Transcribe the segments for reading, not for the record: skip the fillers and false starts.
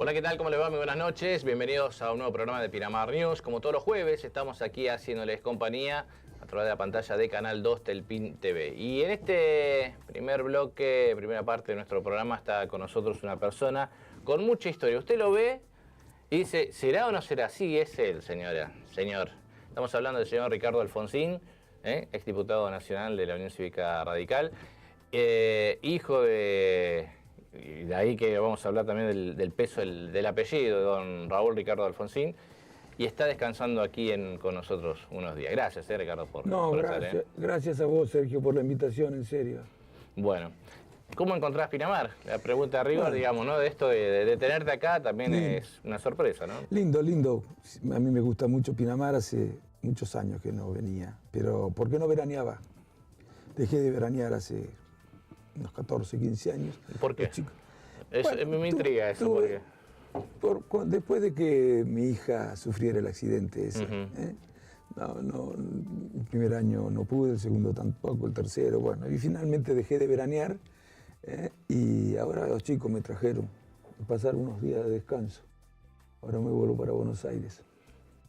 Hola, ¿qué tal? ¿Cómo les va? Muy buenas noches. Bienvenidos a un nuevo programa de Pinamar News. Como todos los jueves, estamos aquí haciéndoles compañía a través de la pantalla de Canal 2 Telpin TV. Y en este primer bloque, primera parte de nuestro programa, está con nosotros una persona con mucha historia. Usted lo ve y dice, ¿será o no será? Sí, es él, señora. Señor. Estamos hablando del señor Ricardo Alfonsín, exdiputado nacional de la Unión Cívica Radical, hijo de... Y de ahí que vamos a hablar también del peso del apellido de don Raúl Ricardo Alfonsín. Y está descansando aquí con nosotros unos días. Gracias, Ricardo, por gracias, estar. Gracias a vos, Sergio, por la invitación, en serio. Bueno, ¿cómo encontrás Pinamar? La pregunta de rigor, digamos, ¿no? De esto de tenerte acá también es una sorpresa, ¿no? Lindo, lindo. A mí me gusta mucho Pinamar, hace muchos años que no venía. Pero, ¿por qué no veraneaba? Dejé de veranear hace unos 14, 15 años. ¿Por qué? Me intriga eso. Después de que mi hija sufriera el accidente ese, el primer año no pude, el segundo tampoco, el tercero, bueno, y finalmente dejé de veranear y ahora los chicos me trajeron a pasar unos días de descanso. Ahora me vuelvo para Buenos Aires.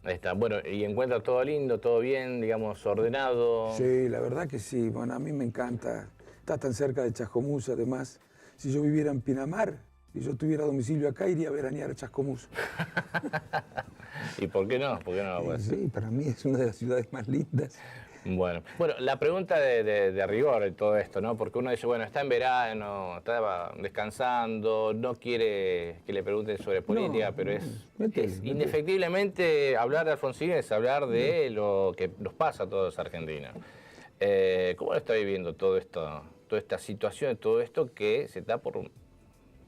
Ahí está, bueno, y encuentra todo lindo, todo bien, digamos, ordenado. Sí, la verdad que sí, bueno, a mí me encanta. Está tan cerca de Chascomús, además. Si yo viviera en Pinamar, si yo tuviera domicilio acá, iría a veranear a Chascomús. ¿Y por qué no? ¿Por qué no? Sí, para mí es una de las ciudades más lindas. Bueno, la pregunta de rigor en todo esto, ¿no? Porque uno dice, bueno, está en verano, está descansando, no quiere que le pregunten sobre política, pero indefectiblemente hablar de Alfonsín es hablar de lo que nos pasa a todos los argentinos. ¿Cómo lo está viviendo todo esto, toda esta situación, todo esto que se está por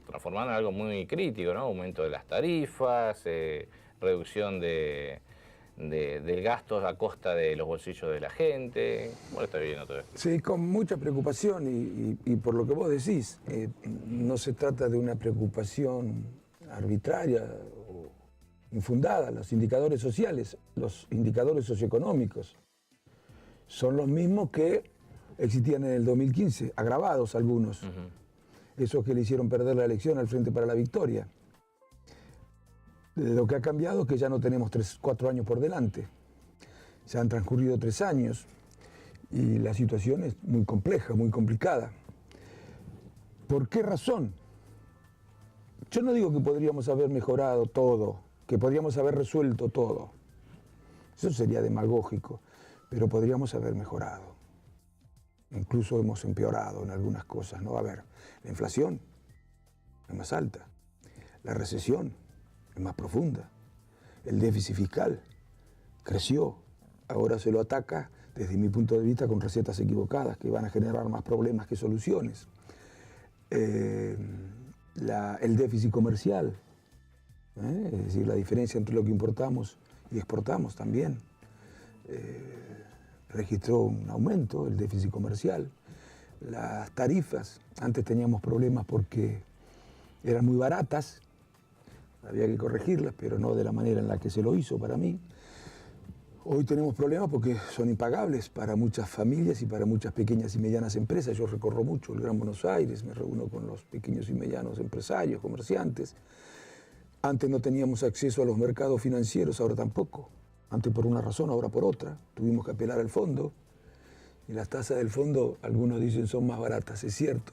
transformar en algo muy crítico, ¿no? Aumento de las tarifas, reducción del gasto a costa de los bolsillos de la gente. ¿Cómo lo está viviendo todo esto? Sí, con mucha preocupación y por lo que vos decís, no se trata de una preocupación arbitraria o infundada. Los indicadores sociales, los indicadores socioeconómicos, son los mismos que existían en el 2015, agravados algunos. Esos que le hicieron perder la elección al Frente para la Victoria. Lo que ha cambiado es que ya no tenemos 4 años por delante. Se han transcurrido 3 años y la situación es muy compleja, muy complicada. ¿Por qué razón? Yo no digo que podríamos haber mejorado todo, que podríamos haber resuelto todo. Eso sería demagógico, pero podríamos haber mejorado. Incluso hemos empeorado en algunas cosas, ¿no? A ver, la inflación es más alta, la recesión es más profunda, el déficit fiscal creció, ahora se lo ataca, desde mi punto de vista, con recetas equivocadas que van a generar más problemas que soluciones. El déficit comercial, es decir, la diferencia entre lo que importamos y exportamos también. Registró un aumento, el déficit comercial. Las tarifas, antes teníamos problemas porque eran muy baratas, había que corregirlas, pero no de la manera en la que se lo hizo para mí. Hoy tenemos problemas porque son impagables para muchas familias y para muchas pequeñas y medianas empresas. Yo recorro mucho el Gran Buenos Aires, me reúno con los pequeños y medianos empresarios, comerciantes. Antes no teníamos acceso a los mercados financieros, ahora tampoco. Antes por una razón, ahora por otra. Tuvimos que apelar al fondo. Y las tasas del fondo, algunos dicen, son más baratas, es cierto.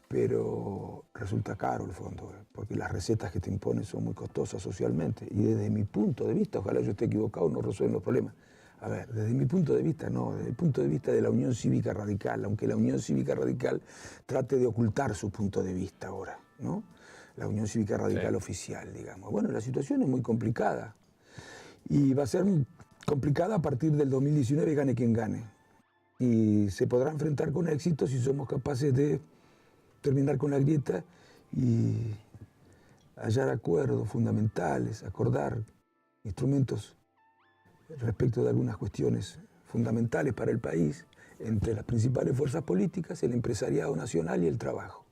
Pero resulta caro el fondo, porque las recetas que te imponen son muy costosas socialmente. Y desde mi punto de vista, ojalá yo esté equivocado, no resuelven los problemas. A ver, desde mi punto de vista, no, desde el punto de vista de la Unión Cívica Radical, aunque la Unión Cívica Radical trate de ocultar su punto de vista ahora, ¿no? La Unión Cívica Radical oficial, digamos. Bueno, la situación es muy complicada. Y va a ser complicada a partir del 2019, gane quien gane. Y se podrá enfrentar con éxito si somos capaces de terminar con la grieta y hallar acuerdos fundamentales, acordar instrumentos respecto de algunas cuestiones fundamentales para el país, entre las principales fuerzas políticas, el empresariado nacional y el trabajo.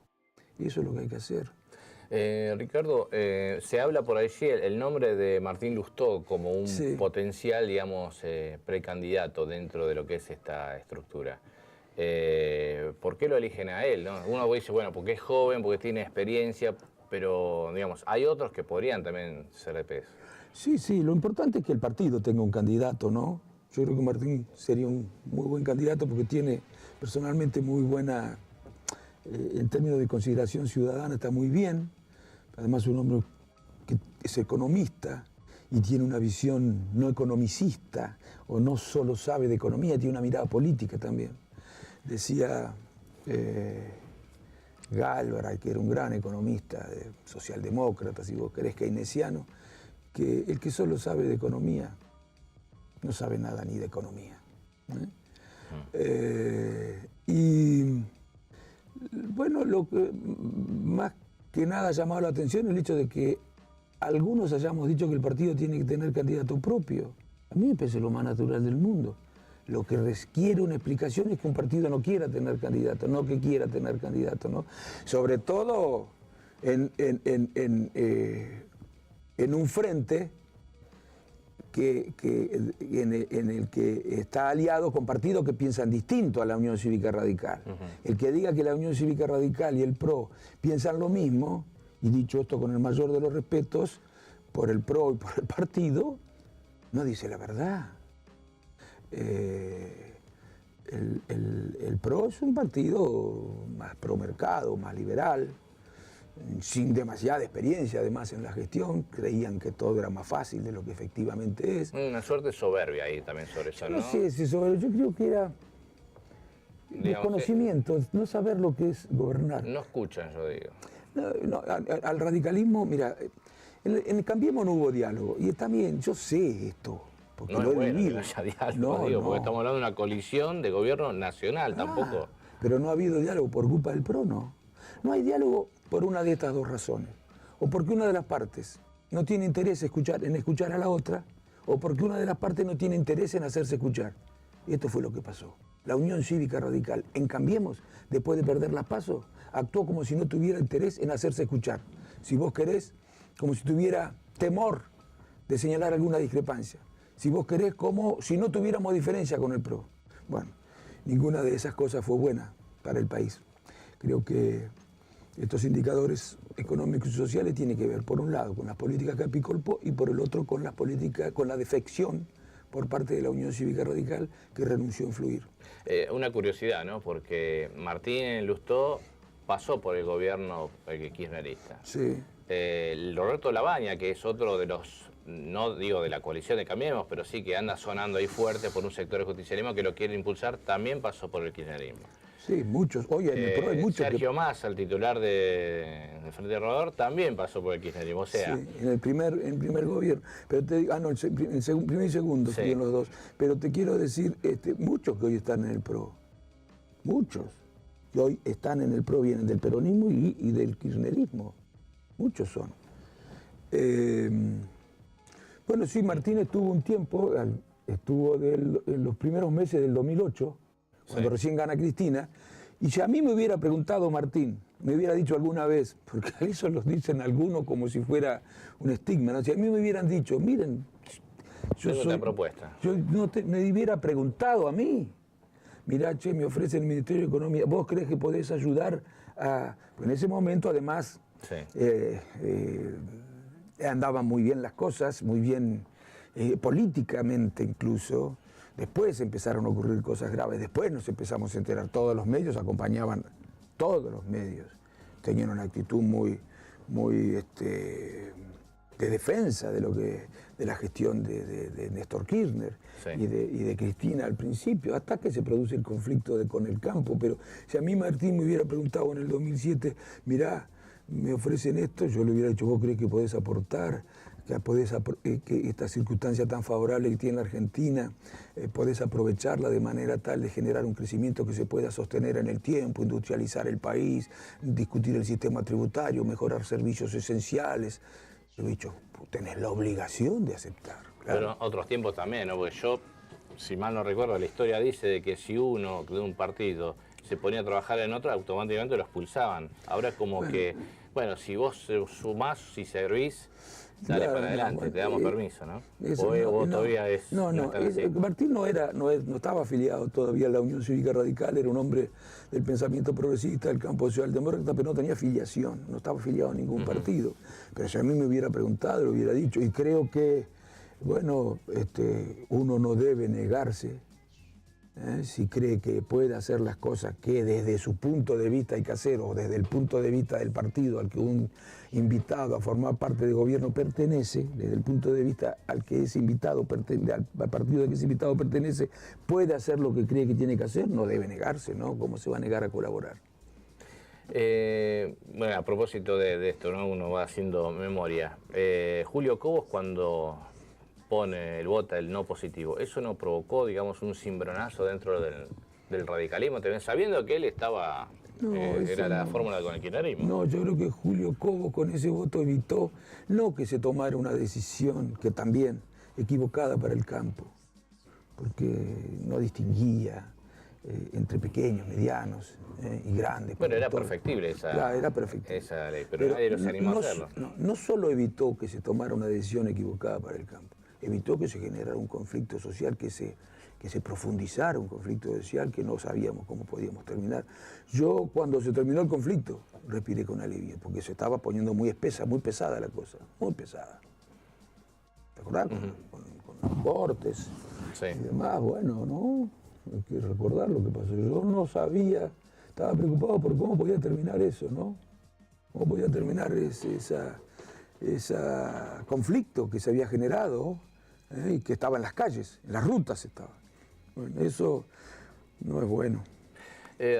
Y eso es lo que hay que hacer. Ricardo, se habla por allí el nombre de Martín Lustó como un potencial, digamos, precandidato dentro de lo que es esta estructura. ¿Por qué lo eligen a él, no? Uno dice, bueno, porque es joven, porque tiene experiencia, pero digamos, hay otros que podrían también ser de peso. Sí, sí, lo importante es que el partido tenga un candidato, ¿no? Yo creo que Martín sería un muy buen candidato porque tiene personalmente muy buena, en términos de consideración ciudadana, está muy bien. Además, es un hombre que es economista y tiene una visión no economicista, o no solo sabe de economía, tiene una mirada política también. Decía Galbraith, que era un gran economista, socialdemócrata, si vos querés, keynesiano, que el que solo sabe de economía no sabe nada ni de economía. Y bueno, lo que más que nada ha llamado la atención es el hecho de que algunos hayamos dicho que el partido tiene que tener candidato propio. A mí me parece lo más natural del mundo. Lo que requiere una explicación es que un partido no quiera tener candidato, no que quiera tener candidato, ¿no? Sobre todo en un frente en el que está aliado con partidos que piensan distinto a la Unión Cívica Radical. El que diga que la Unión Cívica Radical y el PRO piensan lo mismo, y dicho esto con el mayor de los respetos, por el PRO y por el partido, no dice la verdad. El PRO es un partido más pro mercado, más liberal, sin demasiada experiencia además en la gestión, creían que todo era más fácil de lo que efectivamente es. Una suerte de soberbia ahí también sobre eso, ¿no? No sé si sobre, yo creo que era desconocimiento, no saber lo que es gobernar. No escuchan, yo digo. Al radicalismo, mira, en Cambiemos no hubo diálogo, y está bien, yo sé esto, porque No lo es he bueno que vivido. no haya diálogo, digo, porque estamos hablando de una coalición de gobierno nacional, tampoco. Pero no ha habido diálogo por culpa del PRO, no. No hay diálogo por una de estas dos razones. O porque una de las partes no tiene interés en escuchar a la otra, o porque una de las partes no tiene interés en hacerse escuchar. Y esto fue lo que pasó. La Unión Cívica Radical, en Cambiemos, después de perder las PASO, actuó como si no tuviera interés en hacerse escuchar. Si vos querés, como si tuviera temor de señalar alguna discrepancia. Si vos querés, como si no tuviéramos diferencia con el PRO. Bueno, ninguna de esas cosas fue buena para el país. Creo que estos indicadores económicos y sociales tienen que ver, por un lado, con las políticas que apicolpó y por el otro con las políticas, con la defección por parte de la Unión Cívica Radical que renunció a influir. Una curiosidad, ¿no? Porque Martín Lustó pasó por el gobierno kirchnerista. Sí. Roberto Labaña, que es otro de los, no digo de la coalición de Cambiemos, pero sí que anda sonando ahí fuerte por un sector del justicialismo que lo quiere impulsar, también pasó por el kirchnerismo. Sí, muchos. Oye, en el PRO hay muchos. Sergio Massa, el titular del Frente Renovador, también pasó por el kirchnerismo. O sea, sí, en el primer gobierno. Pero te digo, en primer y segundo, sí, en los dos. Pero te quiero decir, muchos que hoy están en el PRO, muchos que hoy están en el PRO vienen del peronismo y del kirchnerismo. Muchos son. Bueno, sí, Martín estuvo un tiempo, estuvo en los primeros meses del 2008, cuando recién gana Cristina, y si a mí me hubiera preguntado Martín, me hubiera dicho alguna vez, porque a eso los dicen algunos como si fuera un estigma, ¿no? Si a mí me hubieran dicho, miren, yo soy... propuesta. Yo me hubiera preguntado a mí, mirá, che, me ofrece el Ministerio de Economía, ¿vos crees que podés ayudar a...? Pues en ese momento, además, andaban muy bien las cosas, muy bien políticamente incluso. Después empezaron a ocurrir cosas graves, después nos empezamos a enterar, todos los medios acompañaban, todos los medios tenían una actitud muy de defensa de la gestión de Néstor Kirchner y de Cristina al principio, hasta que se produce el conflicto con el campo. Pero si a mí Martín me hubiera preguntado en el 2007, mirá, me ofrecen esto, yo le hubiera dicho, ¿vos crees que podés aportar? Que esta circunstancia tan favorable que tiene la Argentina, podés aprovecharla de manera tal de generar un crecimiento que se pueda sostener en el tiempo, industrializar el país, discutir el sistema tributario, mejorar servicios esenciales. Yo he dicho, tenés la obligación de aceptar. Claro. Pero otros tiempos también, ¿no? Porque yo, si mal no recuerdo, la historia dice de que si uno de un partido se ponía a trabajar en otro, automáticamente lo expulsaban. Ahora es como que Bueno, si vos sumás, si servís, dale Claro, para adelante, bueno, te damos permiso, ¿no? eso O vos todavía no, no están así. Martín no estaba afiliado todavía a la Unión Cívica Radical, era un hombre del pensamiento progresista, del campo socialdemócrata, pero no tenía afiliación, no estaba afiliado a ningún partido. Pero si a mí me hubiera preguntado, lo hubiera dicho, y creo que, bueno, uno no debe negarse. Si cree que puede hacer las cosas que desde su punto de vista hay que hacer, o desde el punto de vista del partido al que un invitado a formar parte del gobierno pertenece, desde el punto de vista al que es invitado, al partido al que ese invitado pertenece, puede hacer lo que cree que tiene que hacer, no debe negarse, ¿no? ¿Cómo se va a negar a colaborar? Bueno, a propósito de esto, ¿no? Uno va haciendo memoria. Julio Cobos, cuando pone el no positivo, ¿eso no provocó, digamos, un cimbronazo dentro del radicalismo, también sabiendo que él estaba, era la fórmula con el kirchnerismo? No, yo creo que Julio Cobos con ese voto evitó no que se tomara una decisión que también equivocada para el campo, porque no distinguía entre pequeños, medianos y grandes. Bueno, era perfectible era perfectible. Esa ley, pero nadie los animó a hacerlo. No solo evitó que se tomara una decisión equivocada para el campo, evitó que se generara un conflicto social, que se profundizara un conflicto social que no sabíamos cómo podíamos terminar. Yo, cuando se terminó el conflicto, respiré con alivio, porque se estaba poniendo muy espesa, muy pesada la cosa, muy pesada. ¿Te acordás? Con los cortes y demás, bueno, ¿no? Hay que recordar lo que pasó. Yo no sabía, estaba preocupado por cómo podía terminar eso, ¿no? Cómo podía terminar ese conflicto que se había generado y que estaba en las calles, en las rutas estaba. Bueno, eso no es bueno.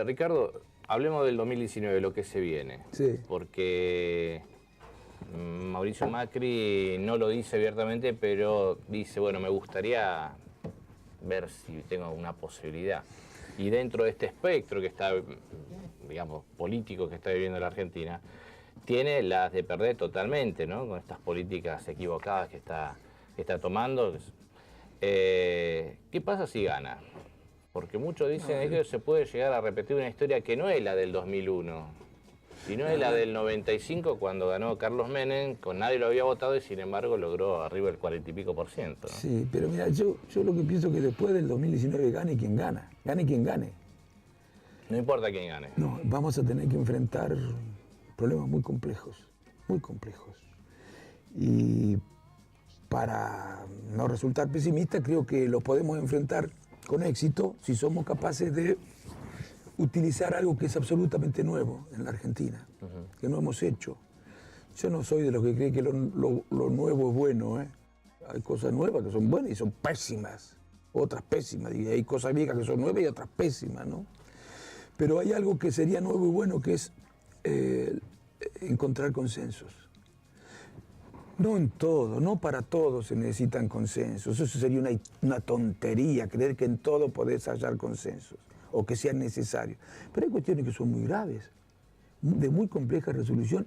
Ricardo, hablemos del 2019, lo que se viene. Sí. Porque Mauricio Macri no lo dice abiertamente, pero dice, bueno, me gustaría ver si tengo una posibilidad. Y dentro de este espectro que está, digamos, político que está viviendo la Argentina, tiene las de perder totalmente, ¿no? Con estas políticas equivocadas que está tomando. ¿Qué pasa si gana? Porque muchos dicen que se puede llegar a repetir una historia que no es la del 2001, sino es la del 95, cuando ganó Carlos Menem, con nadie lo había votado y sin embargo logró arriba el 40 y pico %, ¿no? Sí, pero mira, yo lo que pienso que después del 2019 gane quien gane. No importa quién gane. No, vamos a tener que enfrentar problemas muy complejos. Y para no resultar pesimista, creo que los podemos enfrentar con éxito si somos capaces de utilizar algo que es absolutamente nuevo en la Argentina, que no hemos hecho. Yo no soy de los que creen que lo nuevo es bueno, ¿eh? Hay cosas nuevas que son buenas y son pésimas, otras pésimas, y hay cosas viejas que son nuevas y otras pésimas, ¿no? Pero hay algo que sería nuevo y bueno, que es encontrar consensos. No en todo, no para todo se necesitan consensos. Eso sería una tontería, creer que en todo podés hallar consensos o que sean necesarios. Pero hay cuestiones que son muy graves, de muy compleja resolución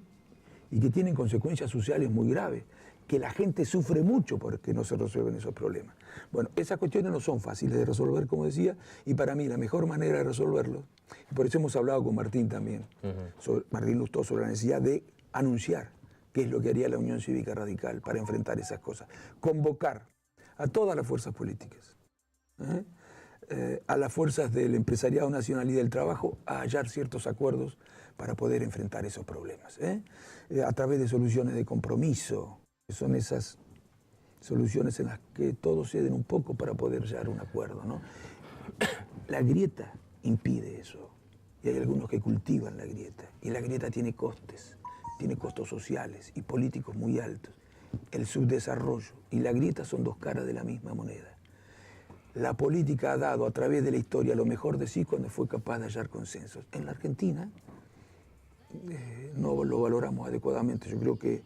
y que tienen consecuencias sociales muy graves, que la gente sufre mucho porque no se resuelven esos problemas. Bueno, esas cuestiones no son fáciles de resolver, como decía, y para mí la mejor manera de resolverlo, y por eso hemos hablado con Martín también, Martín Lustó, sobre la necesidad de anunciar qué es lo que haría la Unión Cívica Radical para enfrentar esas cosas. Convocar a todas las fuerzas políticas, a las fuerzas del empresariado nacional y del trabajo, a hallar ciertos acuerdos para poder enfrentar esos problemas, a través de soluciones de compromiso, que son esas soluciones en las que todos ceden un poco para poder hallar un acuerdo, ¿no? La grieta impide eso, y hay algunos que cultivan la grieta, y la grieta tiene costes sociales y políticos muy altos. El subdesarrollo y la grieta son dos caras de la misma moneda. La política ha dado a través de la historia lo mejor de sí cuando fue capaz de hallar consensos. En la Argentina no lo valoramos adecuadamente. Yo creo que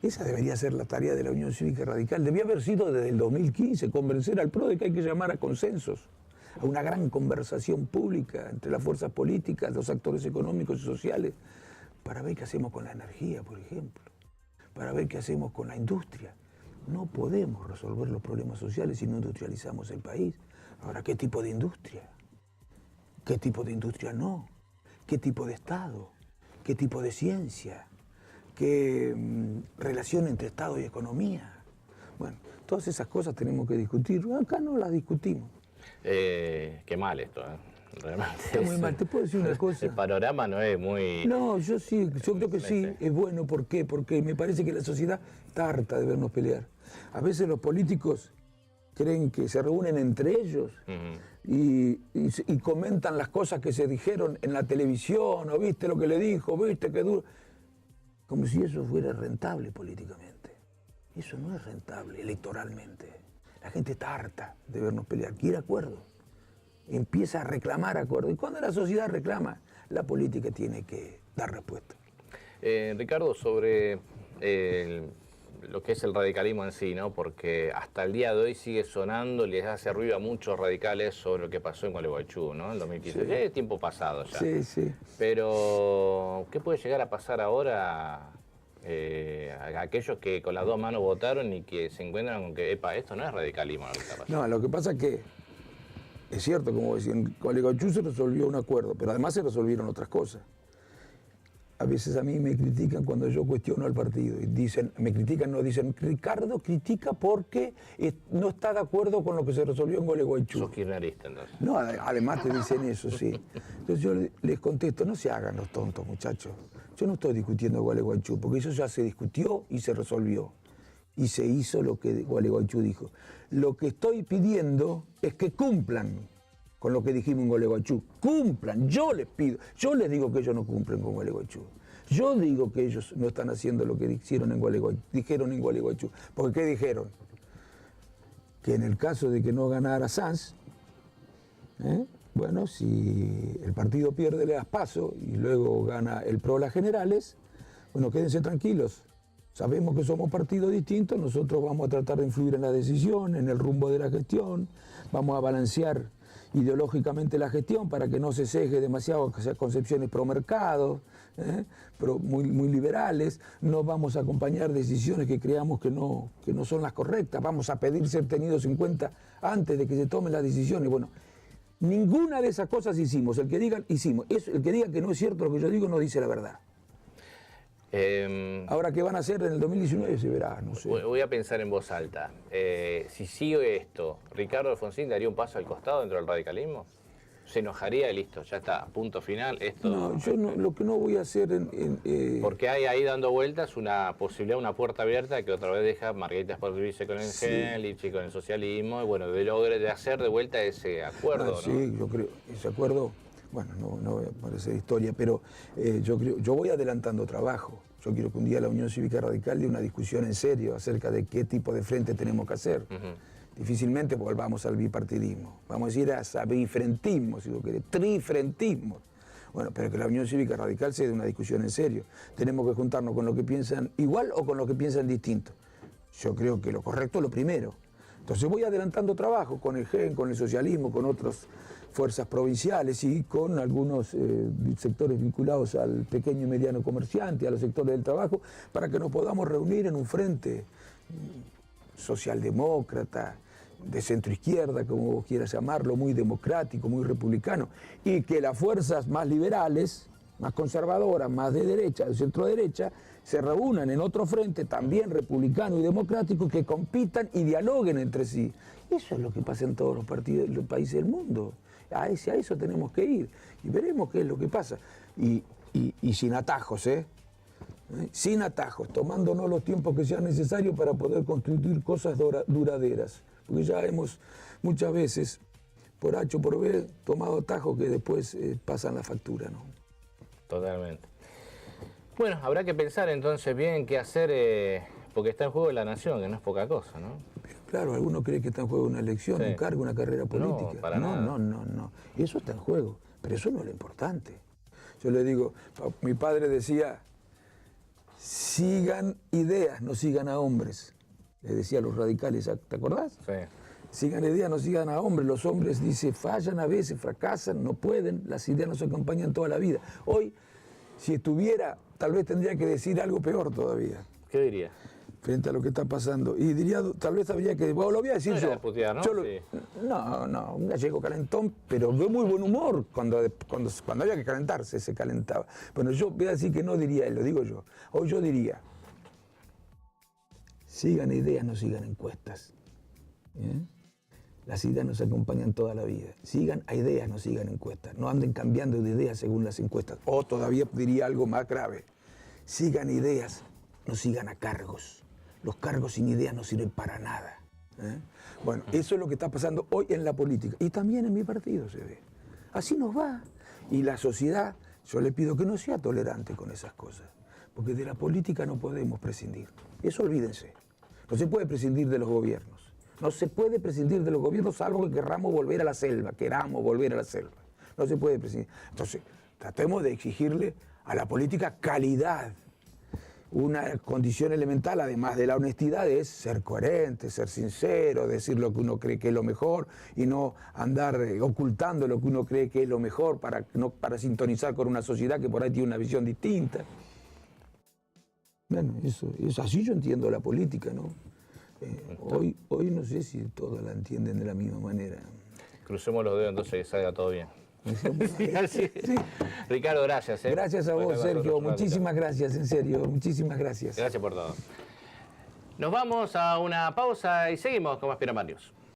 esa debería ser la tarea de la Unión Cívica Radical. Debía haber sido desde el 2015 convencer al PRO de que hay que llamar a consensos, a una gran conversación pública entre las fuerzas políticas, los actores económicos y sociales, para ver qué hacemos con la energía, por ejemplo, para ver qué hacemos con la industria. No podemos resolver los problemas sociales si no industrializamos el país. Ahora, ¿qué tipo de industria? ¿Qué tipo de industria no? ¿Qué tipo de Estado? ¿Qué tipo de ciencia? qué relación entre Estado y economía. Bueno, todas esas cosas tenemos que discutir. Acá no las discutimos. Qué mal esto, realmente. Está muy mal. ¿Te puedo decir una cosa? El panorama no es muy... No, yo creo que sí, es bueno. ¿Por qué? Porque me parece que la sociedad está harta de vernos pelear. A veces los políticos creen que se reúnen entre ellos y comentan las cosas que se dijeron en la televisión, o viste lo que le dijo, viste qué duro. Como si eso fuera rentable políticamente. Eso no es rentable electoralmente. La gente está harta de vernos pelear, quiere acuerdo. Empieza a reclamar acuerdo. Y cuando la sociedad reclama, la política tiene que dar respuesta. Ricardo, sobre lo que es el radicalismo en sí, ¿no? Porque hasta el día de hoy sigue sonando, les hace ruido a muchos radicales sobre lo que pasó en Gualeguaychú, ¿no? En 2015. Sí. Ya es tiempo pasado ya. Sí, sí. Pero, ¿qué puede llegar a pasar ahora a aquellos que con las dos manos votaron y que se encuentran con que, epa, esto no es radicalismo lo que está pasando? No, lo que pasa es que es cierto, como decía, en Gualeguaychú se resolvió un acuerdo, pero además se resolvieron otras cosas. A veces a mí me critican cuando yo cuestiono al partido y dicen, me critican, no dicen, Ricardo critica porque no está de acuerdo con lo que se resolvió en Gualeguaychú. Sos kirchnerista, entonces. No, además te dicen eso, sí. Entonces yo les contesto, no se hagan los tontos, muchachos. Yo no estoy discutiendo Gualeguaychú, porque eso ya se discutió y se resolvió. Y se hizo lo que Gualeguaychú dijo. Lo que estoy pidiendo es que cumplan con lo que dijimos en Gualeguaychú. Cumplan, yo les pido. Yo les digo que ellos no cumplen con Gualeguaychú. Yo digo que ellos no están haciendo lo que dijeron en Gualeguaychú. Porque ¿qué dijeron? Que en el caso de que no ganara Sanz, bueno, si el partido pierde las PASO y luego gana el PRO las generales, bueno, quédense tranquilos. Sabemos que somos partidos distintos, nosotros vamos a tratar de influir en la decisión, en el rumbo de la gestión, vamos a balancear ideológicamente la gestión para que no se sesgue demasiado hacia concepciones pro mercado, muy liberales, no vamos a acompañar decisiones que creamos que no son las correctas, vamos a pedir ser tenidos en cuenta antes de que se tomen las decisiones. Bueno, ninguna de esas cosas hicimos. El que diga hicimos, el que diga que no es cierto lo que yo digo no dice la verdad. Ahora, ¿qué van a hacer en el 2019? Se verá, no sé. Voy a pensar en voz alta. Si sigue esto, ¿Ricardo Alfonsín daría un paso al costado dentro del radicalismo? ¿Se enojaría y listo, ya está, punto final? Esto... No, yo no, lo que no voy a hacer Porque hay ahí dando vueltas una posibilidad, una puerta abierta que otra vez deja Margarita Sparvice con el Lichi con el socialismo, y bueno, de hacer de vuelta ese acuerdo, ¿no? Sí, yo creo, ese acuerdo... Bueno, no voy a parecer historia, pero yo voy adelantando trabajo. Yo quiero que un día la Unión Cívica Radical dé una discusión en serio acerca de qué tipo de frente tenemos que hacer. Difícilmente volvamos al bipartidismo. Vamos a decir a bifrentismo, si lo quiere, trifrentismo. Bueno, pero que la Unión Cívica Radical se dé una discusión en serio. Tenemos que juntarnos con los que piensan igual o con los que piensan distinto. Yo creo que lo correcto es lo primero. Entonces voy adelantando trabajo con el GEN, con el socialismo, con otras fuerzas provinciales y con algunos sectores vinculados al pequeño y mediano comerciante, a los sectores del trabajo, para que nos podamos reunir en un frente socialdemócrata, de centroizquierda, como vos quieras llamarlo, muy democrático, muy republicano, y que las fuerzas más liberales, más conservadoras, más de derecha, de centro derecha, se reúnan en otro frente también republicano y democrático, que compitan y dialoguen entre sí. Eso es lo que pasa en todos los países del mundo. A eso tenemos que ir y veremos qué es lo que pasa. Y sin atajos, sin atajos, tomándonos los tiempos que sean necesarios para poder construir cosas duraderas. Porque ya hemos muchas veces, por H o por B, tomado atajos que después pasan la factura, ¿no? Totalmente. Bueno, habrá que pensar entonces bien qué hacer, porque está en juego la nación, que no es poca cosa, ¿no? Claro, alguno cree que está en juego una elección, un cargo, una carrera política. No, para nada. No. Eso está en juego, pero eso no es lo importante. Yo le digo, mi padre decía, sigan ideas, no sigan a hombres. Le decía a los radicales, ¿te acordás? Sí. Sigan ideas, no sigan a hombres. Los hombres, dice, fallan a veces, fracasan, no pueden, las ideas no se acompañan toda la vida. Hoy, si estuviera, tal vez tendría que decir algo peor todavía. ¿Qué diría? frente a lo que está pasando. Y diría, tal vez habría que, bueno, lo voy a decir No yo. era de putear, ¿no? Yo Sí. no, un gallego calentón, pero de muy buen humor. Cuando había que calentarse, se calentaba. Bueno, yo voy a decir que no diría él, lo digo yo. Hoy yo diría, sigan ideas, no sigan encuestas. Las ideas nos acompañan toda la vida. Sigan a ideas, no sigan encuestas. No anden cambiando de ideas según las encuestas. O todavía diría algo más grave. Sigan ideas, no sigan a cargos. Los cargos sin ideas no sirven para nada. Bueno, eso es lo que está pasando hoy en la política. Y también en mi partido se ve. Así nos va. Y la sociedad, yo le pido que no sea tolerante con esas cosas. Porque de la política no podemos prescindir. Eso olvídense. No se puede prescindir de los gobiernos. No se puede prescindir de los gobiernos salvo que queramos volver a la selva. No se puede prescindir. Entonces, tratemos de exigirle a la política calidad. Una condición elemental, además de la honestidad, es ser coherente, ser sincero, decir lo que uno cree que es lo mejor y no andar ocultando lo que uno cree que es lo mejor para sintonizar con una sociedad que por ahí tiene una visión distinta. Bueno, eso así yo entiendo la política, ¿no? Hoy no sé si todos la entienden de la misma manera. Crucemos los dedos entonces que salga todo bien. Sí. Ricardo, gracias. Gracias a vos, Sergio. Muchísimas gracias, en serio. Muchísimas gracias. Gracias por todo. Nos vamos a una pausa y seguimos con más Piramar News.